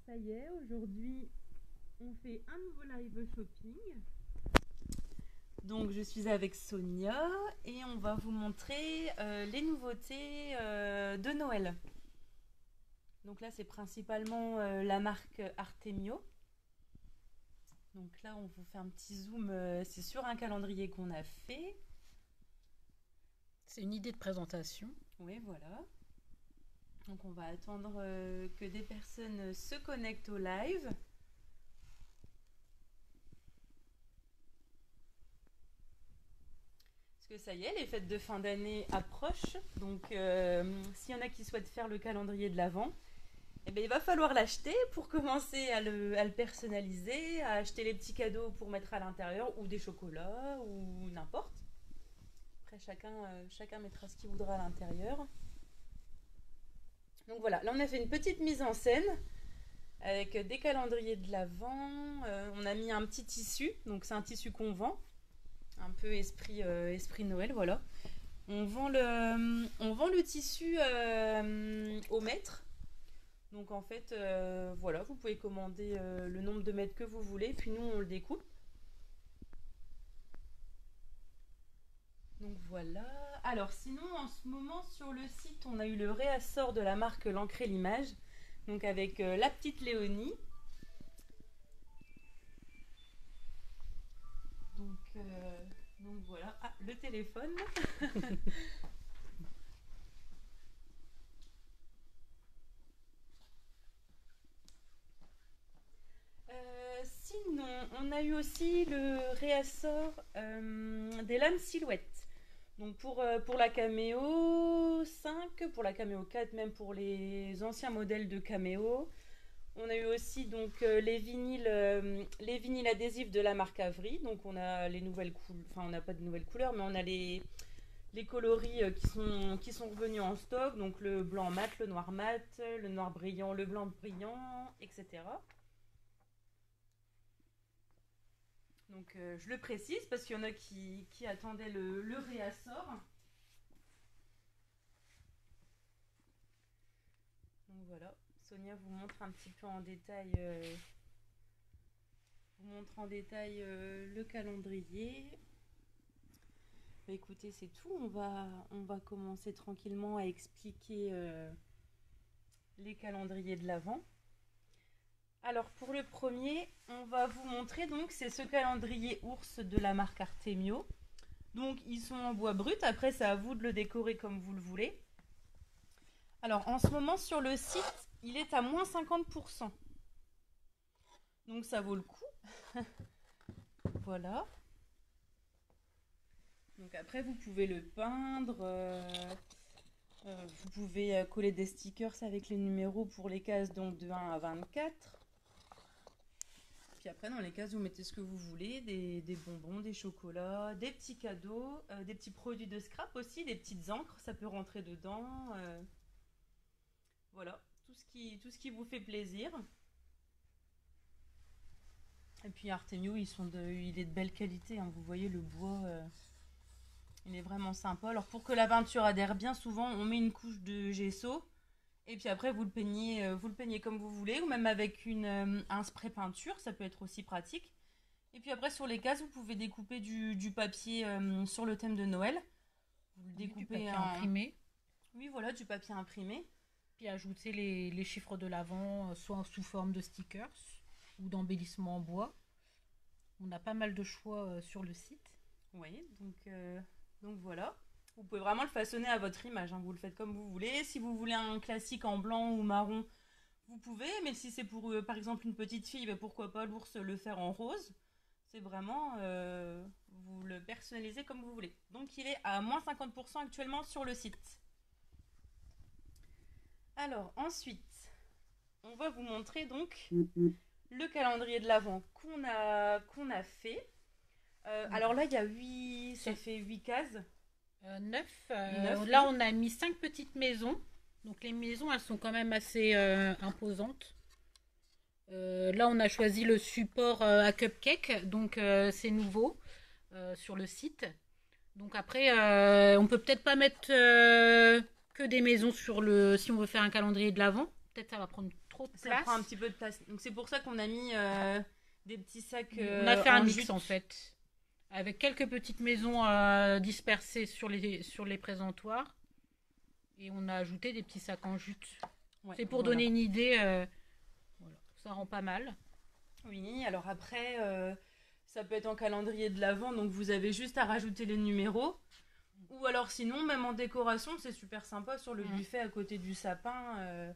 ça y est, aujourd'hui on fait un nouveau live shopping. Donc je suis avec Sonia et on va vous montrer les nouveautés de Noël. Donc là c'est principalement la marque Artemio. Donc là on vous fait un petit zoom, c'est sur un calendrier qu'on a fait. C'est une idée de présentation. Oui, voilà. Donc on va attendre que des personnes se connectent au live. Parce que ça y est, les fêtes de fin d'année approchent. Donc s'il y en a qui souhaitent faire le calendrier de l'Avent, eh bien, il va falloir l'acheter pour commencer à le personnaliser, à acheter les petits cadeaux pour mettre à l'intérieur, ou des chocolats, ou n'importe. Après, chacun mettra ce qu'il voudra à l'intérieur. Donc voilà, là on a fait une petite mise en scène avec des calendriers de l'Avent. On a mis un petit tissu, donc c'est un tissu qu'on vend, un peu esprit Noël, voilà. On vend le tissu au mètre. Donc en fait, voilà, vous pouvez commander le nombre de mètres que vous voulez, puis nous on le découpe. Donc voilà. Alors sinon, en ce moment sur le site, on a eu le réassort de la marque L'Ancré l'Image, donc avec la petite Léonie. Donc voilà. Ah, le téléphone. Sinon, on a eu aussi le réassort des lames silhouettes. Donc pour la Cameo 5, pour la Cameo 4, même pour les anciens modèles de Cameo. On a eu aussi donc les vinyles adhésifs de la marque Avery. Donc on a les nouvelles couleurs, enfin on n'a pas de nouvelles couleurs, mais on a les coloris qui sont revenus en stock. Donc le blanc mat, le noir brillant, le blanc brillant, etc. Donc je le précise parce qu'il y en a qui attendaient le réassort. Donc voilà, Sonia vous montre un petit peu en détail, le calendrier. Bah, écoutez, c'est tout. On va commencer tranquillement à expliquer les calendriers de l'Avent. Alors pour le premier, on va vous montrer donc c'est ce calendrier ours de la marque Artemio. Donc ils sont en bois brut, après c'est à vous de le décorer comme vous le voulez. Alors en ce moment sur le site, il est à moins 50%. Donc ça vaut le coup. Voilà. Donc après vous pouvez le peindre, vous pouvez coller des stickers avec les numéros pour les cases donc de 1 à 24. Puis après, dans les cases, vous mettez ce que vous voulez, des bonbons, des chocolats, des petits cadeaux, des petits produits de scrap aussi, des petites encres, ça peut rentrer dedans. Voilà, tout ce qui vous fait plaisir. Et puis Artemio, il est de belle qualité, hein, vous voyez le bois, il est vraiment sympa. Alors pour que la peinture adhère bien, souvent on met une couche de gesso. Et puis après, vous le peignez comme vous voulez, ou même avec un spray peinture, ça peut être aussi pratique. Et puis après, sur les cases, vous pouvez découper du papier sur le thème de Noël. Vous le découpez Du papier imprimé. Oui, voilà, du papier imprimé. Puis ajouter les chiffres de l'avant, soit sous forme de stickers ou d'embellissement en bois. On a pas mal de choix sur le site. Oui, donc voilà. Vous pouvez vraiment le façonner à votre image, hein. Vous le faites comme vous voulez. Si vous voulez un classique en blanc ou marron, vous pouvez. Mais si c'est pour, par exemple, une petite fille, ben pourquoi pas l'ours le faire en rose. C'est vraiment, vous le personnalisez comme vous voulez. Donc il est à moins 50% actuellement sur le site. Alors ensuite, on va vous montrer donc le calendrier de l'Avent qu'on a fait. Alors là, il y a 8, ça fait 8 cases. 9. 9, Là, oui. on a mis 5 petites maisons. Donc les maisons, elles sont quand même assez imposantes. Là, on a choisi le support à cupcake. Donc c'est nouveau sur le site. Donc après, on peut peut-être pas mettre que des maisons sur le. Si on veut faire un calendrier de l'avant, peut-être ça va prendre trop de Ça place. prend un petit peu de place. Donc c'est pour ça qu'on a mis des petits sacs On a fait un en mix jute. en fait. Avec quelques petites maisons dispersées sur les présentoirs. Et on a ajouté des petits sacs en jute. Ouais, C'est pour voilà. donner une idée. Voilà. Ça rend pas mal. Oui, alors après, ça peut être en calendrier de l'Avent, donc vous avez juste à rajouter les numéros. Ou alors sinon, même en décoration, c'est super sympa sur le buffet à côté du sapin.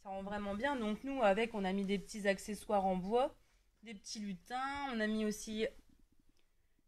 Ça rend vraiment bien. Donc nous, avec, on a mis des petits accessoires en bois, des petits lutins. On a mis aussi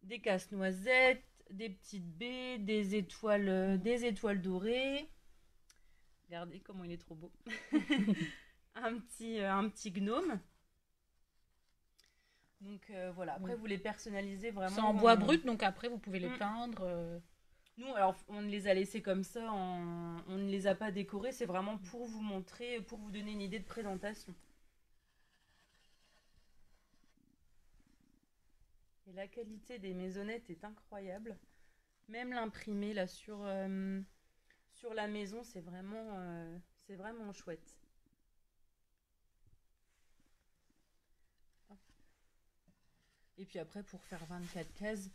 des casse-noisettes, des petites baies, des étoiles dorées. Regardez comment il est trop beau. Un petit gnome. Donc voilà, après vous les personnalisez vraiment. C'est en bois brut, donc après vous pouvez les peindre. Nous, alors on les a laissés comme ça, on ne les a pas décorés, c'est vraiment pour vous montrer, pour vous donner une idée de présentation. Et la qualité des maisonnettes est incroyable. Même l'imprimé là sur la maison, c'est vraiment chouette. Et puis après, pour faire 24 cases,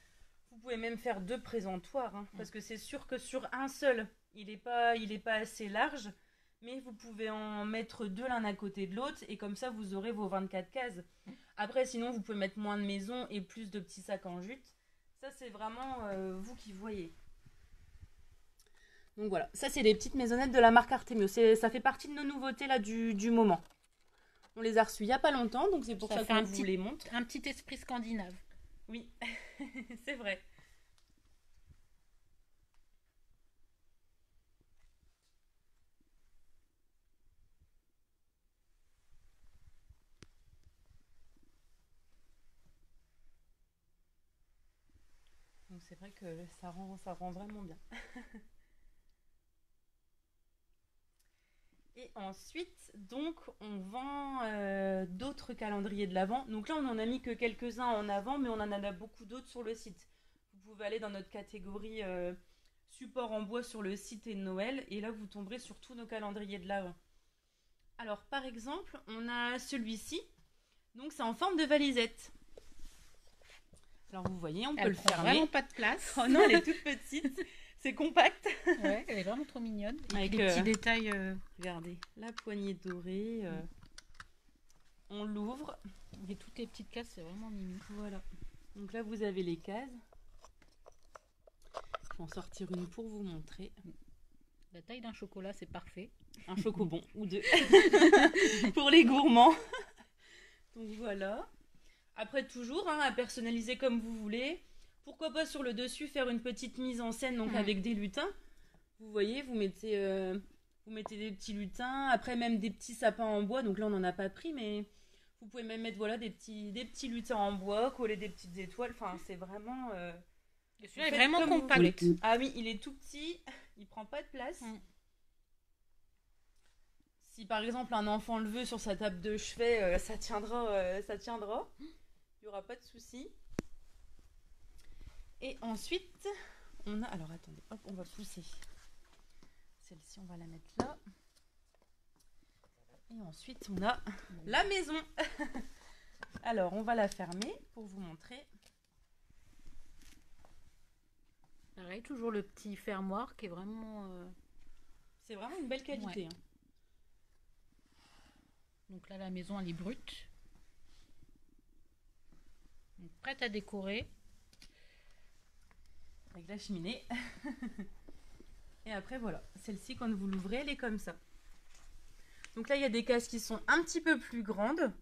vous pouvez même faire 2 présentoirs, hein, parce que c'est sûr que sur un seul, il n'est pas assez large, mais vous pouvez en mettre 2 l'un à côté de l'autre, et comme ça, vous aurez vos 24 cases. Après, sinon, vous pouvez mettre moins de maisons et plus de petits sacs en jute. Ça, c'est vraiment vous qui voyez. Donc voilà, ça, c'est les petites maisonnettes de la marque Artemio. Ça fait partie de nos nouveautés là du moment. On les a reçues il n'y a pas longtemps, donc c'est pour ça qu'on vous les montre. Un petit esprit scandinave. Oui, c'est vrai. Donc c'est vrai que ça rend vraiment bien. Et ensuite, donc, on vend d'autres calendriers de l'Avent. Donc là, on en a mis que quelques-uns en avant, mais on en a beaucoup d'autres sur le site. Vous pouvez aller dans notre catégorie support en bois sur le site et Noël, et là, vous tomberez sur tous nos calendriers de l'Avent. Alors, par exemple, on a celui-ci. Donc, c'est en forme de valisette. Alors, vous voyez, on peut le fermer. Vraiment pas de place. Oh non, elle est toute petite. C'est compact. Ouais, elle est vraiment trop mignonne. Avec des petits détails. Regardez, la poignée dorée. On l'ouvre. Et toutes les petites cases, c'est vraiment mignon. Voilà. Donc là, vous avez les cases. Je vais en sortir une pour vous montrer. La taille d'un chocolat, c'est parfait. Un chocobon ou 2. Pour les gourmands. Donc voilà. Après, toujours, hein, à personnaliser comme vous voulez. Pourquoi pas sur le dessus faire une petite mise en scène donc avec des lutins. Vous voyez, vous mettez des petits lutins. Après, même des petits sapins en bois. Donc là, on n'en a pas pris, mais vous pouvez même mettre voilà, des petits lutins en bois, coller des petites étoiles. Enfin, c'est vraiment... celui-là est vraiment compact. Ah oui, il est tout petit. Il prend pas de place. Si par exemple un enfant le veut sur sa table de chevet, ça tiendra. Il n'y aura pas de souci. Et ensuite, on a... Alors attendez, hop, on va pousser. Celle-ci, on va la mettre là. Et ensuite, on a la maison. Alors, on va la fermer pour vous montrer. Pareil, toujours le petit fermoir qui est vraiment... C'est vraiment une belle qualité. Ouais. Hein. Donc là, la maison, elle est brute. Donc, prête à décorer. Avec la cheminée. Et après, voilà. Celle-ci, quand vous l'ouvrez, elle est comme ça. Donc là, il y a des cases qui sont un petit peu plus grandes.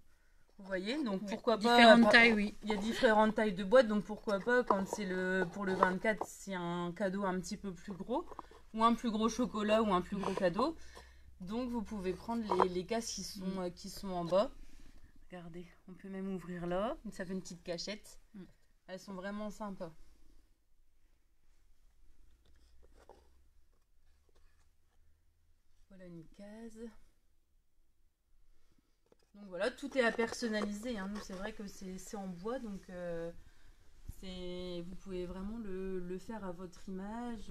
Vous voyez, donc pourquoi pas... Différentes tailles, oui. Il y a différentes tailles de boîtes, donc pourquoi pas, quand c'est pour le 24, c'est un cadeau un petit peu plus gros. Ou un plus gros chocolat ou un plus gros cadeau. Donc vous pouvez prendre les cases qui sont en bas. Regardez, on peut même ouvrir là. Ça fait une petite cachette. Elles sont vraiment sympas. Voilà une case. Donc voilà, tout est à personnaliser. Hein. Nous, c'est vrai que c'est en bois, donc vous pouvez vraiment le faire à votre image.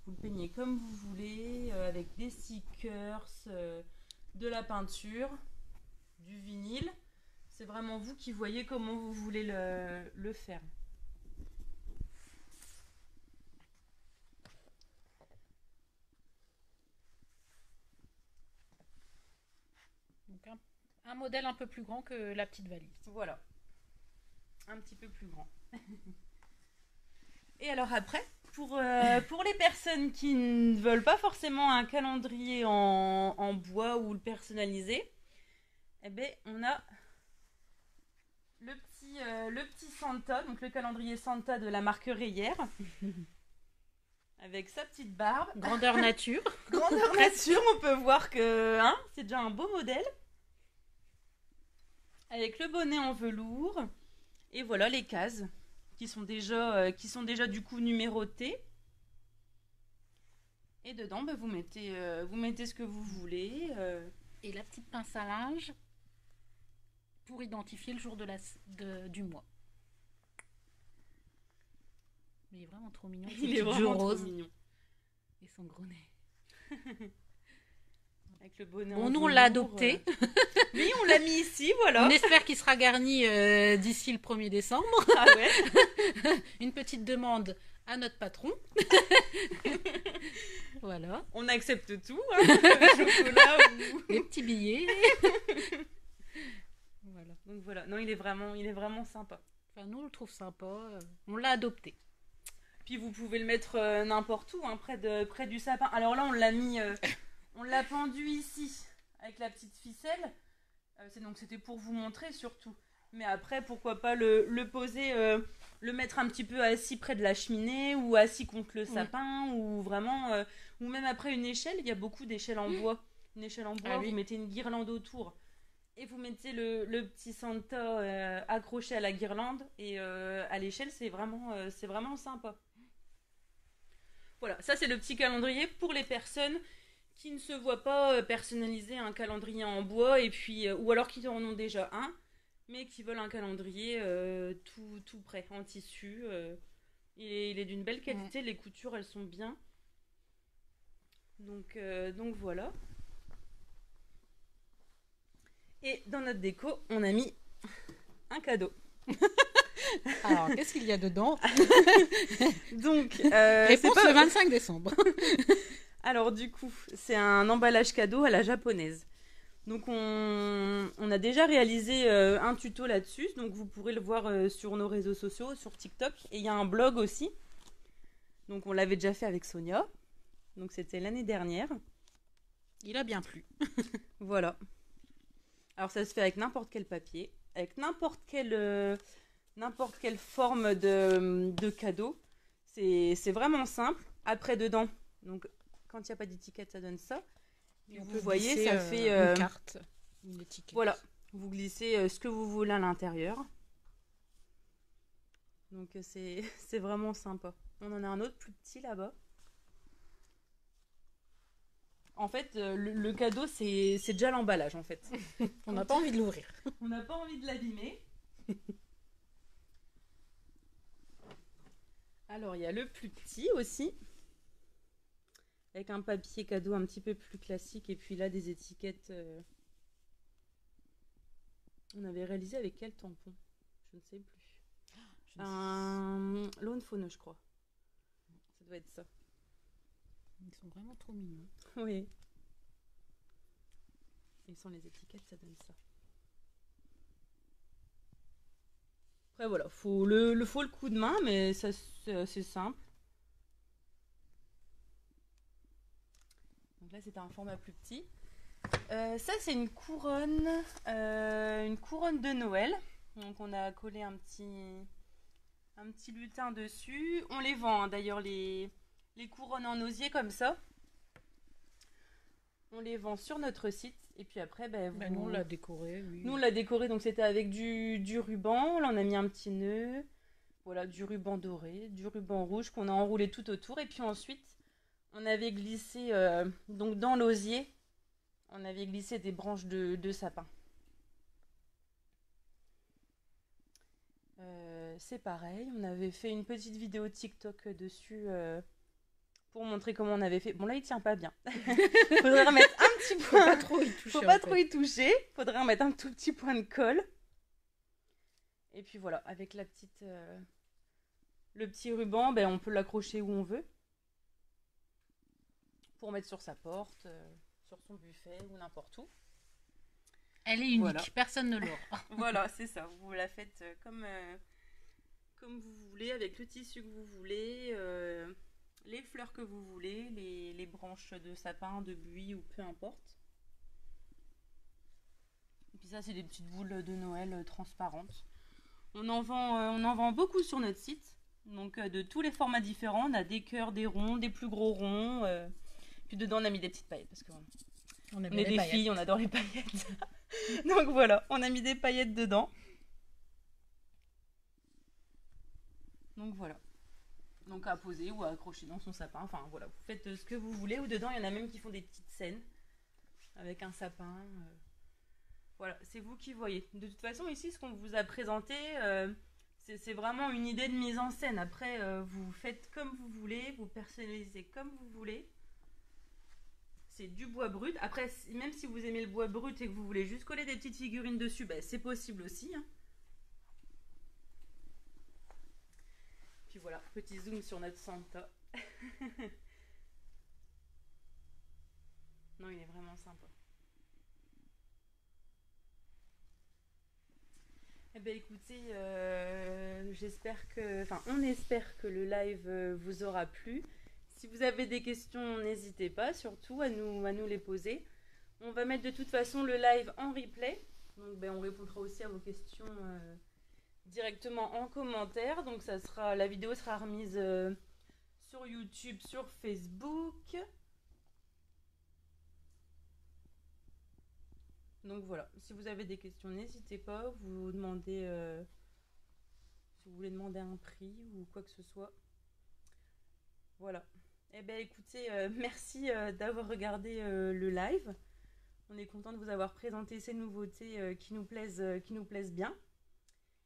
Vous le peignez comme vous voulez, avec des stickers, de la peinture, du vinyle. C'est vraiment vous qui voyez comment vous voulez le faire. Donc un modèle un peu plus grand que la petite valise. Voilà. Un petit peu plus grand. Et alors après, pour les personnes qui ne veulent pas forcément un calendrier en bois ou le personnaliser, eh ben, on a le petit Santa, donc le calendrier Santa de la marque Rayère, avec sa petite barbe. Grandeur nature. Grandeur nature, on peut voir que c'est déjà un beau modèle. Avec le bonnet en velours. Et voilà les cases qui sont déjà du coup numérotées. Et dedans, vous mettez ce que vous voulez. Et la petite pince à linge pour identifier le jour du mois. Mais il est vraiment trop mignon. Il est vraiment trop mignon. Et son gros nez. Avec le bonnet bon, nous on l'a adopté. Oui, on l'a mis ici, voilà. On espère qu'il sera garni d'ici le 1er décembre. Ah ouais. Une petite demande à notre patron. Voilà. On accepte tout, le chocolat ou... les petits billets. Voilà. Donc voilà, non, il est vraiment sympa. Enfin, nous on le trouve sympa, on l'a adopté. Puis vous pouvez le mettre n'importe où, près du sapin. Alors là, on l'a mis, on l'a pendu ici avec la petite ficelle. Donc c'était pour vous montrer surtout. Mais après, pourquoi pas le poser, le mettre un petit peu assis près de la cheminée ou assis contre le sapin ou vraiment, ou même après une échelle. Il y a beaucoup d'échelles en bois. Une échelle en bois, vous mettez une guirlande autour et vous mettez le petit Santa accroché à la guirlande et à l'échelle, c'est vraiment sympa. Voilà, ça c'est le petit calendrier pour les personnes qui ne se voient pas personnaliser un calendrier en bois et puis ou alors qui en ont déjà un mais qui veulent un calendrier tout prêt en tissu. Il est d'une belle qualité, les coutures elles sont bien. Donc voilà. Et dans notre déco, on a mis un cadeau. Alors, qu'est-ce qu'il y a dedans? Donc, réponse le 25 décembre. Alors du coup, c'est un emballage cadeau à la japonaise. Donc on a déjà réalisé un tuto là-dessus, donc vous pourrez le voir sur nos réseaux sociaux, sur TikTok. Et il y a un blog aussi. Donc on l'avait déjà fait avec Sonia. Donc c'était l'année dernière. Il a bien plu. Voilà. Alors ça se fait avec n'importe quel papier, avec n'importe quelle forme de cadeau. C'est vraiment simple. Après dedans, donc quand il n'y a pas d'étiquette, ça donne ça. Et vous voyez, ça fait une carte, une étiquette. Voilà, vous glissez ce que vous voulez à l'intérieur. Donc c'est vraiment sympa. On en a un autre plus petit là-bas. En fait, le cadeau, c'est déjà l'emballage, en fait. On n'a pas envie de l'ouvrir. On n'a pas envie de l'abîmer. Alors, il y a le plus petit aussi. Avec un papier cadeau un petit peu plus classique. Et puis là, des étiquettes. On avait réalisé avec quel tampon? Je ne sais plus. Un Lawn Faune, je crois. Ça doit être ça. Ils sont vraiment trop mignons. Oui. Et sans les étiquettes, ça donne ça. Après, voilà. Faut le coup de main, mais ça, c'est simple. Donc là, c'était un format plus petit. Ça, c'est une couronne de Noël. Donc, on a collé un petit lutin dessus. On les vend, hein, d'ailleurs, les couronnes en osier comme ça. On les vend sur notre site. Et puis après, nous, on l'a décoré. Oui. Nous, on l'a décoré. Donc, c'était avec du ruban. Là, on a mis un petit nœud. Voilà, du ruban doré, du ruban rouge qu'on a enroulé tout autour. Et puis ensuite, on avait glissé, donc dans l'osier, on avait glissé des branches de sapin. C'est pareil, on avait fait une petite vidéo TikTok dessus pour montrer comment on avait fait. Bon, là, il tient pas bien. Faudrait remettre un petit Faut pas point. trop y toucher. Faut pas trop y toucher. Faudrait remettre un tout petit point de colle. Et puis voilà, avec la petite, le petit ruban, ben, on peut l'accrocher où on veut. Pour mettre sur sa porte, sur son buffet ou n'importe où. Elle est unique, Voilà. personne ne l'aura. Voilà, c'est ça. Vous la faites comme vous voulez, avec le tissu que vous voulez, les fleurs que vous voulez, les branches de sapin, de buis ou peu importe. Et puis ça, c'est des petites boules de Noël transparentes. On en vend beaucoup sur notre site. Donc de tous les formats différents. On a des cœurs, des ronds, des plus gros ronds. Puis dedans, on a mis des petites paillettes parce qu'on est des paillettes. filles, on adore les paillettes. Donc voilà, on a mis des paillettes dedans. Donc voilà. Donc à poser ou à accrocher dans son sapin. Enfin voilà, vous faites ce que vous voulez. Ou dedans, il y en a même qui font des petites scènes avec un sapin. Voilà, c'est vous qui voyez. De toute façon, ici, ce qu'on vous a présenté, c'est vraiment une idée de mise en scène. Après, vous faites comme vous voulez, vous personnalisez comme vous voulez. C'est du bois brut. Après, même si vous aimez le bois brut et que vous voulez juste coller des petites figurines dessus, ben, c'est possible aussi. Hein. Puis voilà, petit zoom sur notre Santa. Non, il est vraiment sympa. Eh ben écoutez, on espère que le live vous aura plu. Si vous avez des questions, n'hésitez pas, surtout à nous les poser. On va mettre de toute façon le live en replay. Donc ben, on répondra aussi à vos questions directement en commentaire. Donc la vidéo sera remise sur YouTube, sur Facebook. Donc voilà, si vous avez des questions, n'hésitez pas. Vous demandez si vous voulez demander un prix ou quoi que ce soit. Voilà. Eh bien écoutez, merci d'avoir regardé le live. On est content de vous avoir présenté ces nouveautés qui nous plaisent bien.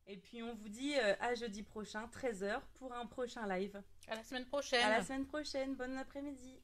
Et puis on vous dit à jeudi prochain, 13h, pour un prochain live. À la semaine prochaine. À la semaine prochaine, bon après-midi.